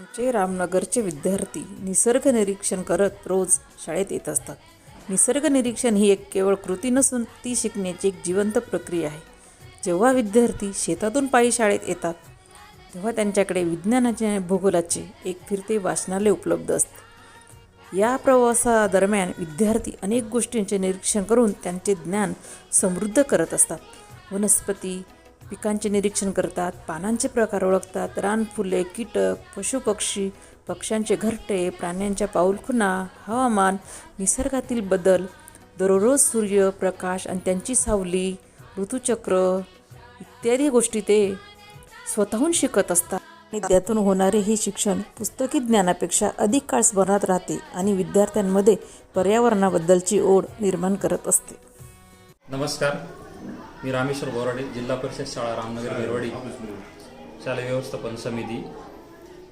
आमचे रामनगरचे विद्यार्थी निसर्ग निरीक्षण करत रोज शाळेत येत असतात. निसर्ग निरीक्षण ही एक केवळ कृती नसून ती शिकण्याची एक जिवंत प्रक्रिया आहे. जेव्हा विद्यार्थी शेतातून पायी शाळेत येतात तेव्हा त्यांच्याकडे विज्ञानाचे आणि भूगोलाचे एक फिरते वाचनालय उपलब्ध असते. या प्रवासादरम्यान विद्यार्थी अनेक गोष्टींचे निरीक्षण करून त्यांचे ज्ञान समृद्ध करत असतात. वनस्पती, पिकांचे निरीक्षण करतात, पानांचे प्रकार ओळखतात, रानफुले, कीटक, पशुपक्षी, पक्ष्यांचे घरटे, प्राण्यांच्या पाऊलखुणा, हवामान, निसर्गातील बदल, दररोज सूर्यप्रकाश आणि त्यांची सावली, ऋतुचक्र इत्यादी गोष्टी ते स्वतःहून शिकत असतात. आणि त्यातून होणारे हे शिक्षण पुस्तकी ज्ञानापेक्षा अधिक काळ स्मरणात राहते आणि विद्यार्थ्यांमध्ये पर्यावरणाबद्दलची ओढ निर्माण करत असते. नमस्कार, मी रामेश्वर बोराडे, जिल्हा परिषद शाळा रामनगर गिरवाडी, शालेय व्यवस्थापन समिती.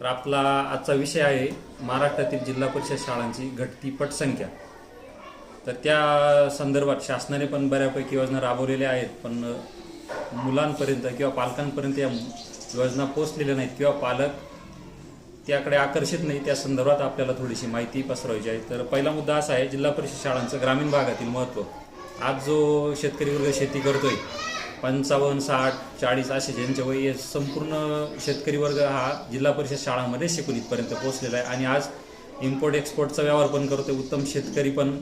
तर आपला आजचा विषय आहे महाराष्ट्रातील जिल्हा परिषद शाळांची घटती पटसंख्या. तर त्या संदर्भात शासनाने पण बऱ्यापैकी योजना राबवलेल्या आहेत, पण मुलांपर्यंत किंवा पालकांपर्यंत या योजना पोहोचलेल्या नाहीत किंवा पालक त्याकडे आकर्षित नाही. त्या संदर्भात आपल्याला थोडीशी माहिती पसरवायची आहे. तर पहिला मुद्दा असा आहे, जिल्हा परिषद शाळांचं ग्रामीण भागातील महत्त्व. आज जो शेतकरी वर्ग शेती करतोय, 55, 60, 40 असे ज्यांचे वय, संपूर्ण शेतकरी वर्ग हा जिल्हा परिषद शाळांमध्ये शिकून इथपर्यंत पोहोचलेला आहे आणि आज इम्पोर्ट एक्सपोर्टचा व्यवहार पण करतोय, उत्तम शेतकरी पण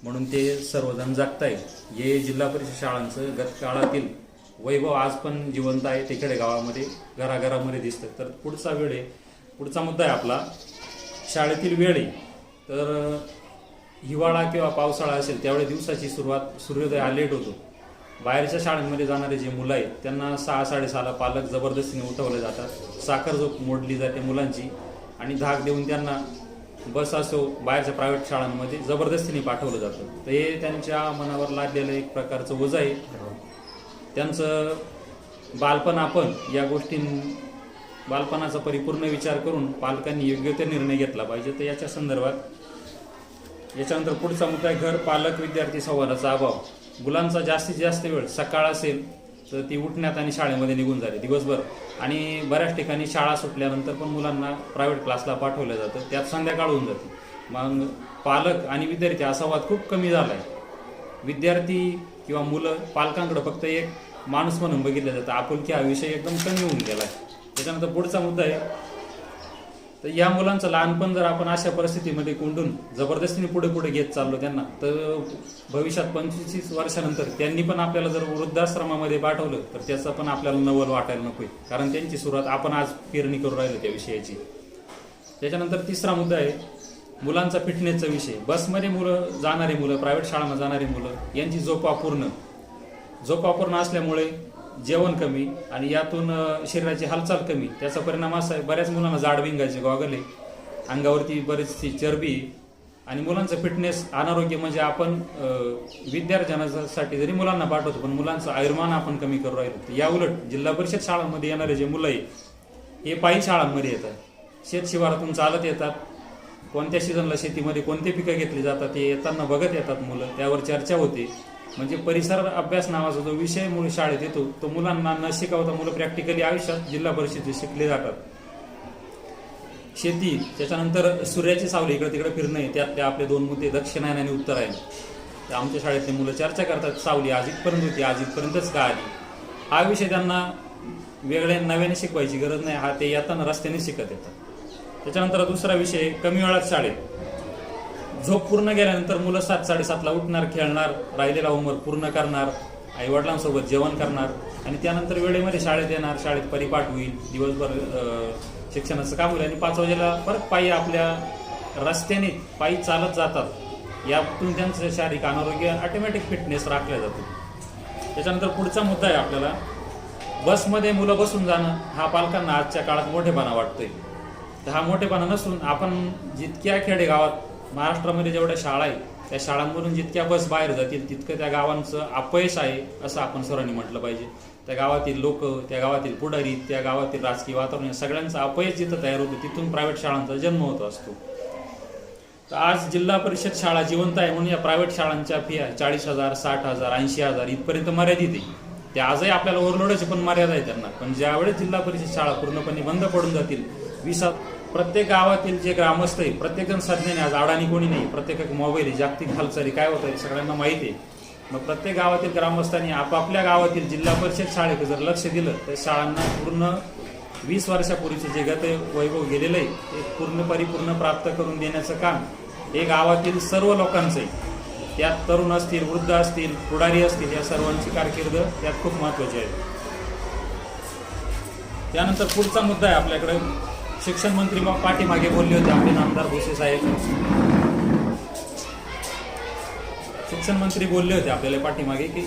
म्हणून ते सर्वजण जगताय. हे जिल्हा परिषद शाळांचं गतकाळातील वैभव आज पण जिवंत आहे. ते खेडेगावामध्ये घराघरामध्ये दिसतं. तर पुढचा मुद्दा आहे आपला शाळेतील वेळ. तर हिवाळा किंवा पावसाळा असेल त्यावेळी दिवसाची सुरुवात सूर्योदय हा लेट होतो. बाहेरच्या शाळांमध्ये जाणारे जे मुलं आहेत त्यांना 6-6:30 पालक जबरदस्तीने उठवले जातात. साखर झोप मोडली जाते मुलांची आणि धाक देऊन त्यांना बस असो बाहेरच्या प्रायव्हेट शाळांमध्ये जबरदस्तीने पाठवलं जातं. तर हे त्यांच्या मनावर लादलेलं एक प्रकारचं ओझं आहे. त्यांचं बालपण आपण या बालपणाचा परिपूर्ण विचार करून पालकांनी योग्य ते निर्णय घेतला पाहिजे. तर याच्या संदर्भात याच्यानंतर पुढचा मुद्दा आहे घर पालक विद्यार्थी संवादाचा अभाव. मुलांचा जास्तीत जास्त वेळ सकाळ असेल तर ती उठण्यात आणि शाळेमध्ये निघून जाते दिवसभर, आणि बऱ्याच ठिकाणी शाळा सुटल्यानंतर पण मुलांना प्रायव्हेट क्लासला पाठवलं जातं, त्यात संध्याकाळ होऊन जाते. मग पालक आणि विद्यार्थी हा संवाद खूप कमी झाला आहे. विद्यार्थी किंवा मुलं पालकांकडे फक्त एक माणूस म्हणून बघितलं जातं. आपुलकी हा विषय एकदम कमी होऊन गेला आहे. त्याच्यानंतर पुढचा मुद्दा आहे, तर या मुलांचं लहानपण जर आपण अशा परिस्थितीमध्ये कोंडून जबरदस्तीने पुढे घेत चाललो त्यांना, तर भविष्यात 25 वर्षानंतर त्यांनी पण आपल्याला जर वृद्धाश्रमामध्ये पाठवलं तर त्याचं पण आपल्याला नवल वाटायला नकोय, कारण त्यांची सुरुवात आपण आज पेरणी करून राहिलो त्या विषयाची. त्याच्यानंतर तिसरा मुद्दा आहे मुलांचा फिटनेसचा विषय. बसमध्ये जाणारी मुलं, प्रायव्हेट शाळांना जाणारी मुलं यांची झोप अपूर्ण असल्यामुळे जेवण कमी आणि यातून शरीराची हालचाल कमी. त्याचा परिणाम असा आहे, बऱ्याच मुलांना जाड विंगायचे गॉगल आहे, अंगावरती बरीचशी चरबी आणि मुलांचं फिटनेस अनारोग्य. म्हणजे आपण विद्यार्थ्यांसाठी जरी मुलांना पाठवतो पण मुलांचं आयुर्मान आपण कमी करू राहिलो. या उलट जिल्हा परिषद शाळांमध्ये येणारे जे मुलं आहे हे पायी शाळांमध्ये येतात, शेत शिवारातून चालत येतात. कोणत्या सीझनला शेतीमध्ये कोणते पिकं घेतली जातात ते येताना बघत येतात मुलं, त्यावर चर्चा होते. म्हणजे परिसर अभ्यास नावाचा जो विषय मुळे शाळेत येतो तो मुलांना न शिकवता मुलं प्रॅक्टिकली आयुष्यात जिल्हा परिषदेत शिकले जातात. शेती, त्याच्यानंतर सूर्याची सावली, इकडे तिकडे फिरणं, त्यातले आपले 2 मुद्दे दक्षिणायन आणि उत्तरायण. आमच्या शाळेतले मुलं चर्चा करतात, सावली आज इथपर्यंत होती, आज इथपर्यंतच का आली. हा विषय त्यांना नव्याने शिकवायची गरज नाही, हा ते येताना रस्त्याने शिकत येतात. त्याच्यानंतर दुसरा विषय कमी वेळात शाळेत. झोप पूर्ण गेल्यानंतर मुलं 7-7:30ला उठणार, खेळणार, राहिलेला होमवर्क पूर्ण करणार, आईवडिलांसोबत जेवण करणार आणि त्यानंतर वेळेमध्ये शाळेत येणार, शाळेत परिपाठ होईल, दिवसभर शिक्षणाचं काम होईल आणि 5 वाजेला परत पायी आपल्या रस्त्याने पायी चालत जातात. यातून त्यांचं शारीरिक अनारोग्य ऑटोमॅटिक फिटनेस राखलं जातो. त्याच्यानंतर पुढचा मुद्दा आहे आपल्याला बसमध्ये मुलं बसून जाणं. हा पालकांना आजच्या काळात मोठेपणा वाटतोय. तर हा मोठेपणा नसून आपण जितक्या खेडेगावात महाराष्ट्रामध्ये जेवढ्या शाळा आहे त्या शाळांमधून जितक्या बस बाहेर जातील तितकं त्या गावांचं अपयश आहे असं आपण सर्वांनी म्हटलं पाहिजे. त्या गावातील लोक, त्या गावातील पुढारी, त्या गावातील राजकीय वातावरण, सगळ्यांचं अपयश जिथं तयार होतं तिथून प्रायव्हेट शाळांचा जन्म होत असतो. तर आज जिल्हा परिषद शाळा जिवंत आहे म्हणून या प्रायव्हेट शाळांच्या फी 40,000, 60,000, 80,000 इथपर्यंत मर्यादित आहे. ते आजही आपल्याला ओव्हरलोडाची पण मर्यादा आहे त्यांना. पण ज्यावेळेस जिल्हा परिषद शाळा पूर्णपणे बंद पडून जातील, 20 प्रत्येक गावातील जे ग्रामस्थ आहे, प्रत्येकजण सज्ञाने, आज अडाणी कोणी नाही, प्रत्येक मोबाईल आहे, जागतिक हालचाली काय होत आहे सगळ्यांना माहिती आहे. मग प्रत्येक गावातील ग्रामस्थांनी आपापल्या गावातील जिल्हा परिषद शाळेकडे जर लक्ष दिलं तर शाळांना पूर्ण 20 वर्षापूर्वीचे जे गत वैभव गेलेलं आहे ते परिपूर्ण प्राप्त करून देण्याचं काम हे गावातील सर्व लोकांचं आहे. त्यात तरुण असतील, वृद्ध असतील, पुढारी असतील, या सर्वांची कारकीर्द त्यात खूप महत्त्वाची आहे. त्यानंतर पुढचा मुद्दा आहे आपल्याकडे, शिक्षण मंत्री पाठीमागे बोलले होते आपले नामदार भुसे साहेब. शिक्षण मंत्री बोलले होते आपल्याला पाठीमागे की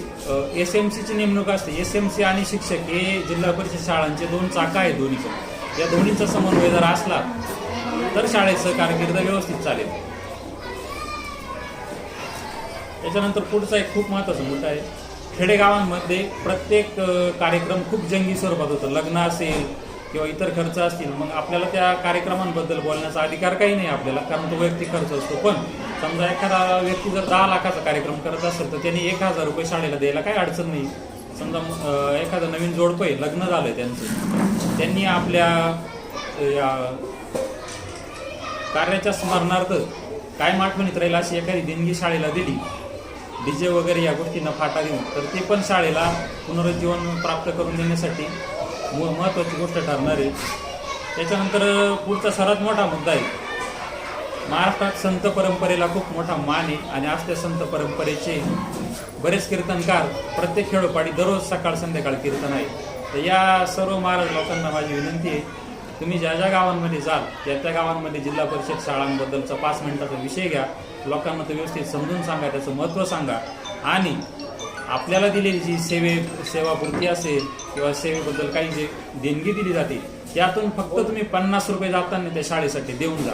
SMCची नेमणूक असते. SMC आणि शिक्षक हे जिल्हा परिषद शाळांचे 2 चाका आहेत दोन्हीचे. या दोन्हीचा समन्वय जर असला तर शाळेचं कारकीर्द व्यवस्थित चालेल. त्याच्यानंतर पुढचा एक खूप महत्त्वाचा मुद्दा आहे, खेडेगावांमध्ये प्रत्येक कार्यक्रम खूप जंगी स्वरूपात होतं. लग्न असेल किंवा इतर खर्च असतील, मग आपल्याला त्या कार्यक्रमांबद्दल बोलण्याचा अधिकार काही नाही आपल्याला, कारण तो वैयक्तिक खर्च असतो. पण समजा एखादा व्यक्ती जर 10 लाखाचा कार्यक्रम करत असेल तर त्यांनी 1000 रुपये शाळेला द्यायला काही अडचण नाही. समजा एखादं नवीन जोडपं आहे, लग्न झालं त्यांचं, त्यांनी आपल्या कार्याच्या स्मरणार्थ कायम आठवणीत राहील अशी एखादी देणगी शाळेला दिली, DJ वगैरे या गोष्टींना फाटा देऊन, तर ते पण शाळेला पुनरुज्जीवन प्राप्त करून देण्यासाठी महत्त्वाची गोष्ट ठरणार आहे. त्याच्यानंतर पुढचा सर्वात मोठा मुद्दा आहे, महाराष्ट्रात संत परंपरेला खूप मोठा मान आहे आणि आज त्या संत परंपरेचे बरेच कीर्तनकार प्रत्येक खेडोपाडी दररोज सकाळ संध्याकाळ कीर्तन आहे. तर या सर्व महाराज लोकांना माझी विनंती आहे, तुम्ही ज्या ज्या गावांमध्ये जाल त्या गावांमध्ये जिल्हा परिषद शाळांबद्दलचा 5 मिनिटाचा विषय घ्या, लोकांना तो व्यवस्थित समजून सांगा, त्याचं महत्त्व सांगा आणि आपल्याला दिलेली जी सेवापूर्ती असेल किंवा सेवेबद्दल काही जे देणगी दिली जाते त्यातून फक्त तुम्ही 50 रुपये जाताना त्या शाळेसाठी देऊन जा.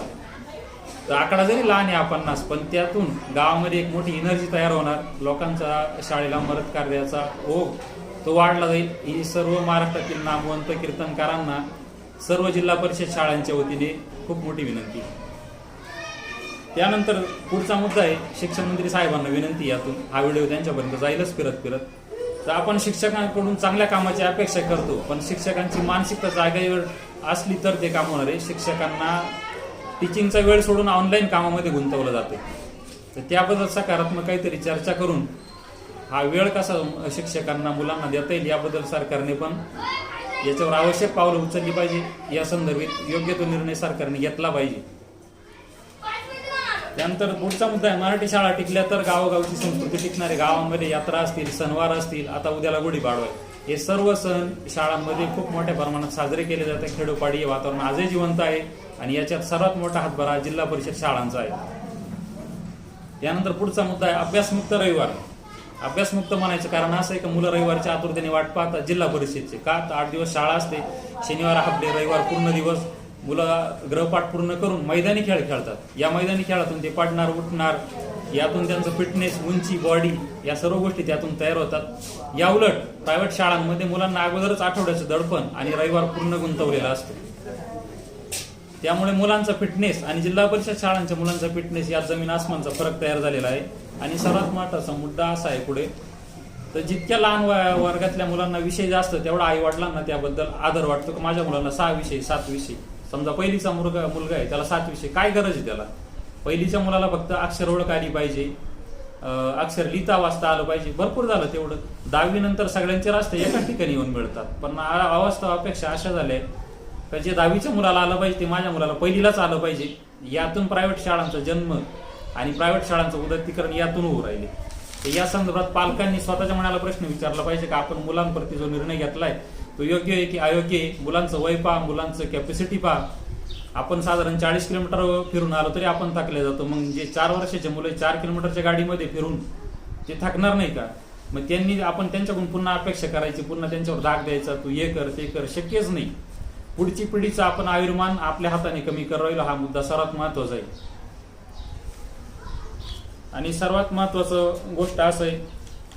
तर आकडा जरी लहान आहे 50, पण त्यातून गावामध्ये एक मोठी एनर्जी तयार होणार, लोकांचा शाळेला मदत कार्याचा ओघ तो वाढला जाईल. ही सर्व महाराष्ट्रातील नामवंत कीर्तनकारांना सर्व जिल्हा परिषद शाळांच्या वतीने खूप मोठी विनंती. त्यानंतर पुढचा मुद्दा आहे, शिक्षण मंत्री साहेबांना विनंती, यातून हा व्हिडिओ त्यांच्यापर्यंत जाईलच फिरत. तर आपण शिक्षकांकडून चांगल्या कामाची अपेक्षा करतो, पण शिक्षकांची मानसिकता जागेवर असली तर ते काम होणार आहे. शिक्षकांना टीचिंगचा वेळ सोडून ऑनलाईन कामामध्ये गुंतवलं जाते. तर त्याबद्दल सकारात्मक काहीतरी चर्चा करून हा वेळ कसा शिक्षकांना मुलांना देता येईल याबद्दल सरकारने पण याच्यावर आवश्यक पावलं उचलली पाहिजे. या संदर्भात योग्य तो निर्णय सरकारने घेतला पाहिजे. त्यानंतर पुढचा मुद्दा आहे, मराठी शाळा टिकल्या तर गावोगावची संस्कृती टिकणार आहे. गावांमध्ये यात्रा असतील, सणवार असतील, आता उद्याला गुढीपाडवा आहे, हे सर्व सण शाळांमध्ये खूप मोठ्या प्रमाणात साजरे केले जाते. खेडोपाडी हे वातावरण आजही जिवंत आहे आणि याच्यात सर्वात मोठा हातभार हा जिल्हा परिषद शाळांचा आहे. त्यानंतर पुढचा मुद्दा आहे, अभ्यासमुक्त रविवार. अभ्यासमुक्त म्हणायचं कारण असं आहे की मुलं रविवारच्या आतुरतेने वाट पाहतात जिल्हा परिषदचे. का तर 8 दिवस शाळा असते, शनिवार हाफ डे, रविवार पूर्ण दिवस मुलं गृहपाठ पूर्ण करून मैदानी खेळ खेळतात. या मैदानी खेळातून ते पडणार, उठणार, यातून त्यांचं फिटनेस, उंची, बॉडी या सर्व गोष्टी त्यातून तयार होतात. या उलट प्रायव्हेट शाळांमध्ये मुलांना अगोदरच आठवड्याचं दडपण आणि रविवार पूर्ण गुंतवलेला असतो. त्यामुळे मुलांचा फिटनेस आणि जिल्हा परिषद शाळांच्या मुलांचा फिटनेस यात जमीन आसमानचा फरक तयार झालेला आहे. आणि सर्वात महत्त्वाचा मुद्दा असा आहे पुढे, तर जितक्या लहान वर्गातल्या मुलांना विषय जास्त तेवढा आई वडिलांना त्याबद्दल आदर वाटतो की माझ्या मुलांना 6 विषय 7 विषय, समजा पहिलीचा मुलगा आहे त्याला 7 विषय, काय गरज आहे त्याला? पहिलीच्या मुलाला फक्त अक्षर ओळख आली पाहिजे, अक्षर लिहिता वाचता आलं पाहिजे, भरपूर झालं तेवढं. 10वी नंतर सगळ्यांचे रस्ते एकाच ठिकाणी येऊन मिळतात. पण अवस्था अपेक्षा अशा झाल्या का जे 10वीच्या मुलाला आलं पाहिजे ते माझ्या मुलाला पहिलीलाच आलं पाहिजे. यातून प्रायव्हेट शाळांचा जन्म आणि प्रायव्हेट शाळांचं उदात्तीकरण यातून होऊ राहिले. तर या संदर्भात पालकांनी स्वतःच्या मनाला प्रश्न विचारला पाहिजे का आपण मुलांप्रती जो निर्णय घेतलाय तो योग्य आहे की अयोग्य आहे? मुलांचं वय पहा, मुलांचं कॅपॅसिटी पहा. आपण साधारण 40 किलोमीटर फिरून आलो तरी आपण थकले जातो. मग जे 4 वर्षाचे मुलं 4 किलोमीटरच्या गाडीमध्ये फिरून ते थकणार नाही का? मग त्यांनी आपण त्यांच्याकडून पुन्हा अपेक्षा करायची, पुन्हा त्यांच्यावर धाक द्यायचा, तू हे कर ते कर, शक्यच नाही. पुढची पिढीचा आपण आयुर्मान आपल्या हाताने कमी करायला हा मुद्दा सर्वात महत्वाचा आहे. आणि सर्वात महत्वाचं गोष्ट असं आहे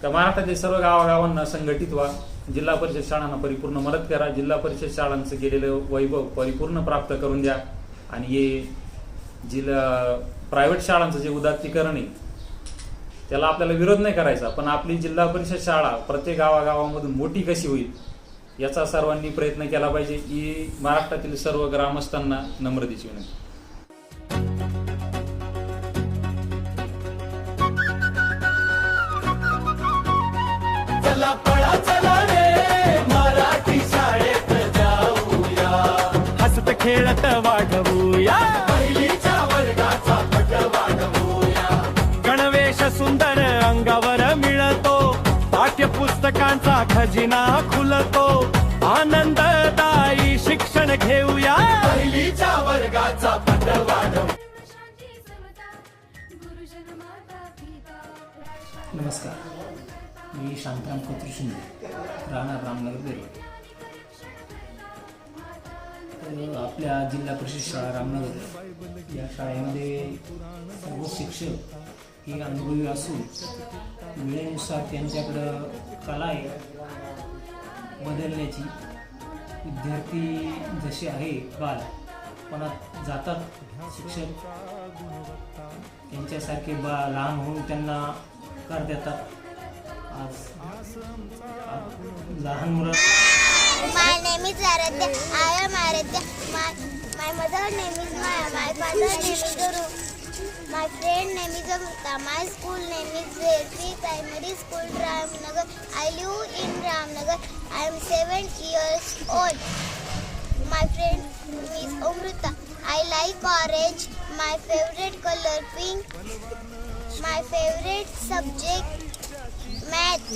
का महाराष्ट्रातील सर्व गावागावांना संघटित व्हा, जिल्हा परिषद शाळांना परिपूर्ण मदत करा, जिल्हा परिषद शाळांचं गेलेलं वैभव परिपूर्ण प्राप्त करून द्या. आणि हे जिल्हा प्रायव्हेट शाळांचं जे उदात्तीकरण आहे त्याला आपल्याला विरोध नाही करायचा, पण आपली जिल्हा परिषद शाळा प्रत्येक गावागावामधून मोठी कशी होईल याचा सर्वांनी प्रयत्न केला पाहिजे ही महाराष्ट्रातील सर्व ग्रामस्थांना नम्रतेची विनंती. चला पळा चला रे मराठी शाळेत जाऊया, हसत खेळत वाढवूया, पहिलीच्या वर्गाचा पट वाढवूया. गणवेश सुंदर अंगावर मिळतो, पाठ्यपुस्तकांचा खजिना खुलतो, आनंददायी शिक्षण घेऊया, पहिलीच्या वर्गाचा पट वाढवूया. नमस्कार, मी शांताराम कोत्री शिंदे, राहणार रामनगर बेरवडी. तर आपल्या जिल्हा परिषद शाळा रामनगर या शाळेमध्ये सर्व शिक्षक हे अनुभवी असून वेळेनुसार त्यांच्याकडं कला आहे बदलण्याची. विद्यार्थी जसे आहे बालपणात जातात, शिक्षक त्यांच्यासारखे लहान होऊन त्यांना कर देतात. आज लहान मुलं. My name is Aradhya. I am Aradhya. My mother name is Maya. My father name is Guru. My friend name is Amrita. My school name is Verpi Primary School, Ramnagar. I live in Ramnagar. I am 7 years old. My friend name is Amrita. I like orange. My favorite color pink. My favorite subject math.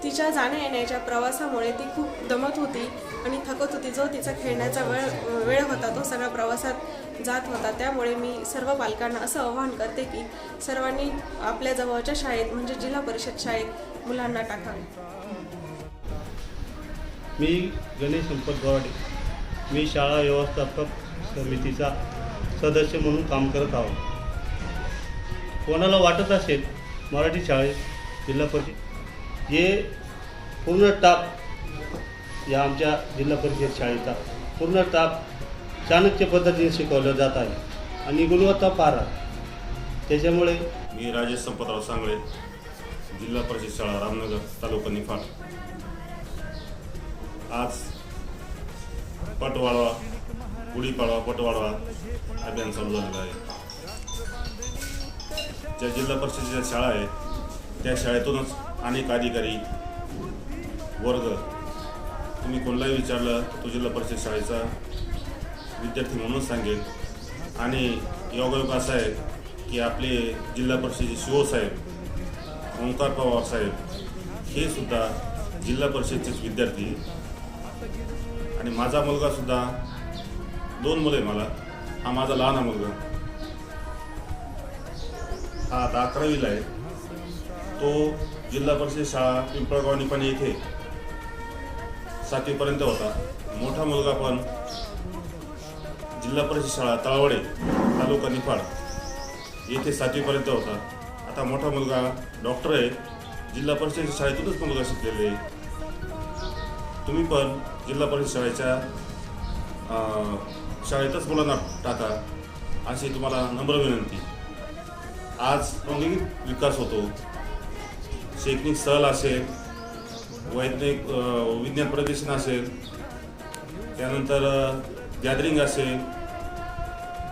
तिच्या जाण्या येण्याच्या प्रवासामुळे ती खूप दमत होती आणि थकत होती. जो तिचा खेळण्याचा वेळ होता तो सगळा प्रवासात जात होता. त्यामुळे मी सर्व पालकांना असं आवाहन करते की सर्वांनी आपल्या जवळच्या शाळेत म्हणजे जिल्हा परिषद शाळेत मुलांना टाकावे. मी गणेश संपत गवाडे. मी शाळा व्यवस्थापक समितीचा सदस्य म्हणून काम करत आहोत. कोणाला वाटत असेल मराठी शाळेत जिल्हा परिषद हे पूर्ण टाप या आमच्या जिल्हा परिषद शाळेचा पूर्ण टाप चाणक्य पद्धतीने शिकवलं जात आहे आणि गुणवत्ता पार आहे. त्याच्यामुळे मी राजेश संपतराव सांगळे, जिल्हा परिषद शाळा रामनगर, तालुका निफाड. आज पटवाळवा, गुढीपाडवा, पटवाळवा अभियान चालू झालेलं आहे. ज्या जिल्हा परिषदेच्या शाळा आहेत त्या शाळेतूनच अनेक अधिकारी वर्ग, तुम्ही कोणालाही विचारलं तो जिल्हा परिषद शाळेचा विद्यार्थी म्हणून सांगेल. आणि योगायोग असा आहे की आपले जिल्हा परिषदेचे शिव साहेब ओंकार पवार साहेब हे सुद्धा जिल्हा परिषदेचेच विद्यार्थी. आणि माझा मुलगासुद्धा, 2 मुलं आहे मला. हा माझा लहान मुलगा, हा आता 11वीला आहे. तो जिल्हा परिषद शाळा पिंपळगाव निपाणी येथे 7वीपर्यंत होता. मोठा मुलगा पण जिल्हा परिषद शाळा तळवडे, तालुका निफाड येथे 7वीपर्यंत होता. आता मोठा मुलगा डॉक्टर आहे. जिल्हा परिषद शाळेतूनच मुलगा शिकलेले आहे. तुम्ही पण जिल्हा परिषद शाळेच्या शाळेतच मुलांना टाका अशी तुम्हाला नम्र विनंती. आज औद्योगिक विकास होतो, शैक्षणिक सहल असेल, वैज्ञानिक विज्ञान प्रदर्शन असेल, त्यानंतर गॅदरिंग असेल,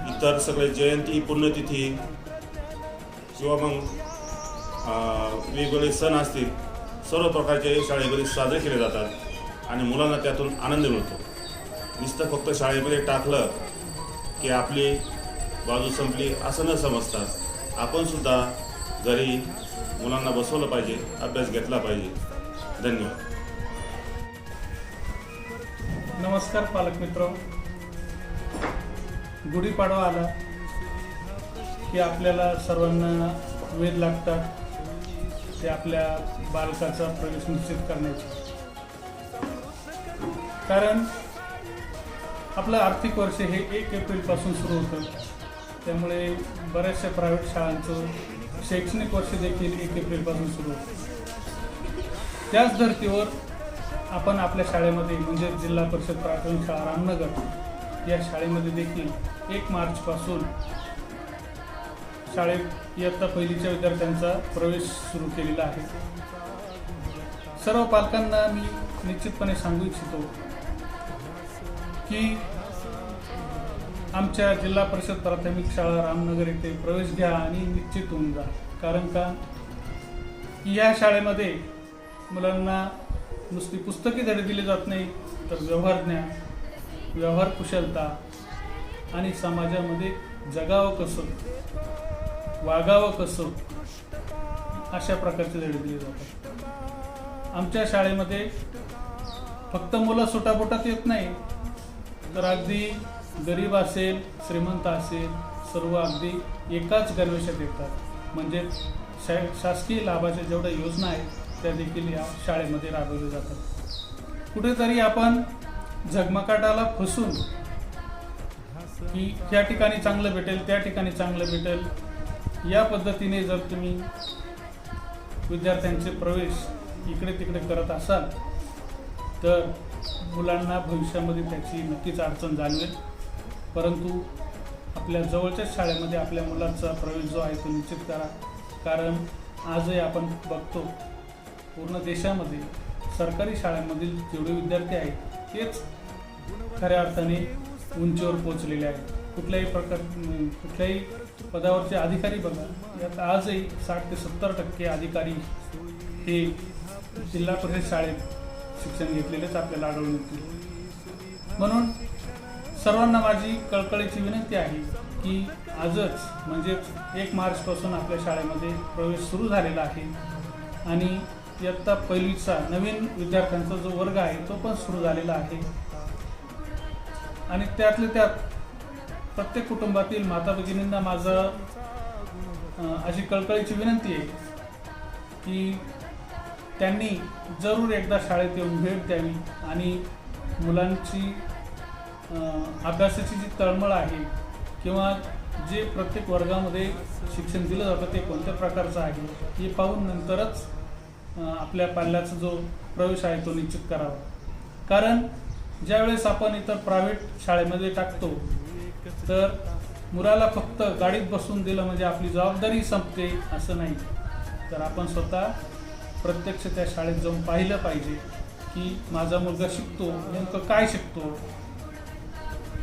इतर सगळे जयंती, पुण्यतिथी किंवा मग वेगवेगळे सण असतील, सर्व प्रकारचे शाळेमध्ये साजरे केले जातात आणि मुलांना त्यातून आनंद मिळतो. नुसतं फक्त शाळेमध्ये टाकलं की आपली बाजू संपली असं न समजता आपणसुद्धा घरी मुलांना बसवलं पाहिजे, अभ्यास घेतला पाहिजे. धन्यवाद. नमस्कार पालक मित्र. गुढीपाडवा आला की आपल्याला सर्वांना वेध लागतात ते आपल्या बालकाचा प्रवेश निश्चित करण्याचे. कारण आपलं आर्थिक वर्ष हे 1 एप्रिलपासून सुरू होतं. त्यामुळे बऱ्याचशा प्रायव्हेट शाळांचं शैक्षणिक वर्ष देखील 1 एप्रिलपासून सुरू होतं. त्याच धर्तीवर आपण आपल्या शाळेमध्ये म्हणजे जिल्हा परिषद प्राथमिक शाळा रामनगर या शाळेमध्ये देखील 1 मार्चपासून शाळेत इयत्ता पहिलीच्या विद्यार्थ्यांचा प्रवेश सुरू केलेला आहे. सर्व पालकांना मी निश्चितपणे सांगू इच्छितो की आमच्या जिल्हा परिषद प्राथमिक शाळा रामनगर येथे प्रवेश घ्या आणि निश्चित होऊन जा. कारण का की या शाळेमध्ये मुलांना नुसती पुस्तकी धडे दिले जात नाही, तर व्यवहार ज्ञान, व्यवहार कुशलता आणि समाजामध्ये जगावं कसं, वागावं कसं, अशा प्रकारचे धडे दिले जातात. आमच्या शाळेमध्ये फक्त मुलं सुटापोटात येत नाही, तर अगदी गरीब असेल, श्रीमंत असेल, सर्व अगदी एकाच गणवेशात येतात. म्हणजे शासकीय लाभाच्या जेवढ्या योजना आहेत त्या देखील या शाळेमध्ये राबवल्या जातात. कुठेतरी आपण झगमगाटाला फसून की या ठिकाणी चांगलं भेटेल, त्या ठिकाणी चांगलं भेटेल, या पद्धतीने जर तुम्ही विद्यार्थ्यांचे प्रवेश इकडे तिकडे करत असाल तर मुलांना भविष्यामध्ये त्याची नक्कीच अडचण जाणवेल. परंतु आपल्या जवळच्या शाळेमध्ये आपल्या मुलाचा प्रवेश जो आहे तो निश्चित करा. कारण आजही आपण बघतो पूर्ण देशामध्ये सरकारी शाळांमधील जेवढे विद्यार्थी आहेत तेच खऱ्या अर्थाने उंचीवर पोहोचलेले आहेत. कुठल्याही पदावरचे अधिकारी बघा, यात आजही 60 ते 70% अधिकारी हे जिल्हा परिषद शाळेत शिक्षण घेतलेलेच आपल्याला आढळून येतील. म्हणून सर्वांना माझी कळकळीची विनंती आहे की आजच म्हणजेच 1 मार्चपासून आपल्या शाळेमध्ये प्रवेश सुरू झालेला आहे आणि इयत्ता 1लीचा नवीन विद्यार्थ्यांचा जो वर्ग आहे तो पण सुरू झालेला आहे. आणि त्यातल्या त्यात प्रत्येक कुटुंबातील माता भगिनींना माझं अशी कळकळीची विनंती आहे की त्यांनी जरूर एकदा शाळेत येऊन भेट द्यावी आणि मुलांची अभ्यासाची जी तळमळ आहे किंवा जे प्रत्येक वर्गामध्ये शिक्षण दिलं जातं ते कोणत्या प्रकारचं आहे हे पाहून नंतरच आपल्या पाल्याचा जो प्रवेश आहे तो निश्चित करावा. कारण ज्यावेळेस आपण इतर प्रायव्हेट शाळेमध्ये टाकतो तर मुलाला फक्त गाडीत बसून दिलं म्हणजे आपली जबाबदारी संपते असं नाही, तर आपण स्वतः प्रत्यक्ष त्या शाळेत जाऊन पाहिलं पाहिजे की माझा मुलगा शिकतो, नेमकं काय शिकतो,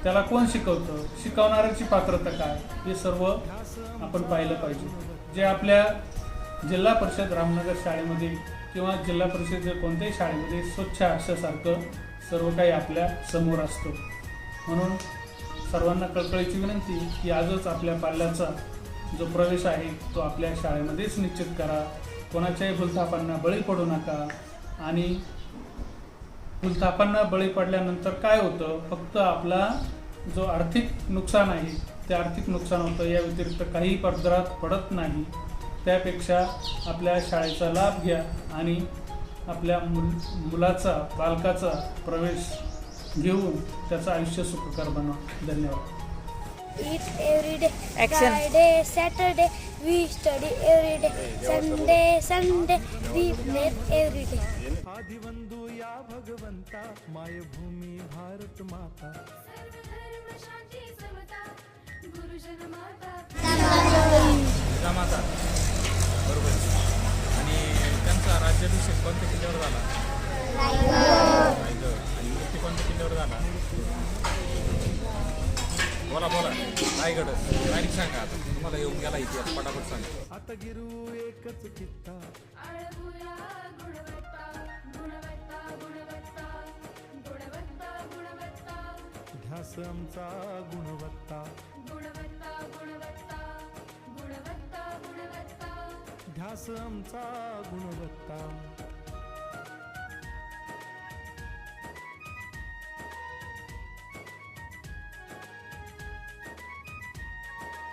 त्याला कोण शिकवतं, शिकवणाऱ्याची पात्रता काय, हे सर्व आपण पाहिलं पाहिजे. जे आपल्या जिल्हा परिषद रामनगर शाळेमध्ये किंवा जिल्हा परिषद कोणत्याही शाळेमध्ये स्वच्छ आरशासारखं सर्व काही आपल्या समोर असतं. म्हणून सर्वांना कळकळीची विनंती की आजच आपल्या पाल्याचा जो प्रवेश आहे तो आपल्या शाळेमध्येच निश्चित करा. कोणाच्याही भूलथापांना बळी पडू नका. आणि भूलथापांना बळी पडल्यानंतर काय होतं, फक्त आपला जो आर्थिक नुकसान आहे ते आर्थिक नुकसान होतं, या व्यतिरिक्त काही पदरात पडत नाही. त्यापेक्षा आपल्या शाळेचा लाभ घ्या आणि आपल्या मुलाचा बालकाचा प्रवेश घेऊन त्याचं आयुष्य सुखकर बनवा. धन्यवाद. Eat every day, Action. Friday, Saturday, we study every day, Sunday, we play every day. आधी वंदू या भगवंता, मायभूमी भारत माता. माता बरोबर. आणि त्यांचा राज्याभिषेक कोणत्या किल्ल्यावर झाला? रायगड. आणि मूर्ती कोणत्या किल्ल्यावर झाला? बोला रायगड. डायरेक्ट सांगा, आता तुम्हाला येऊन गेला इतिहास, पटापट सांगा. आता गिरू एकच कित्ता, ध्यास आमचा गुणवत्ता, ध्यास आमचा गुणवत्ता.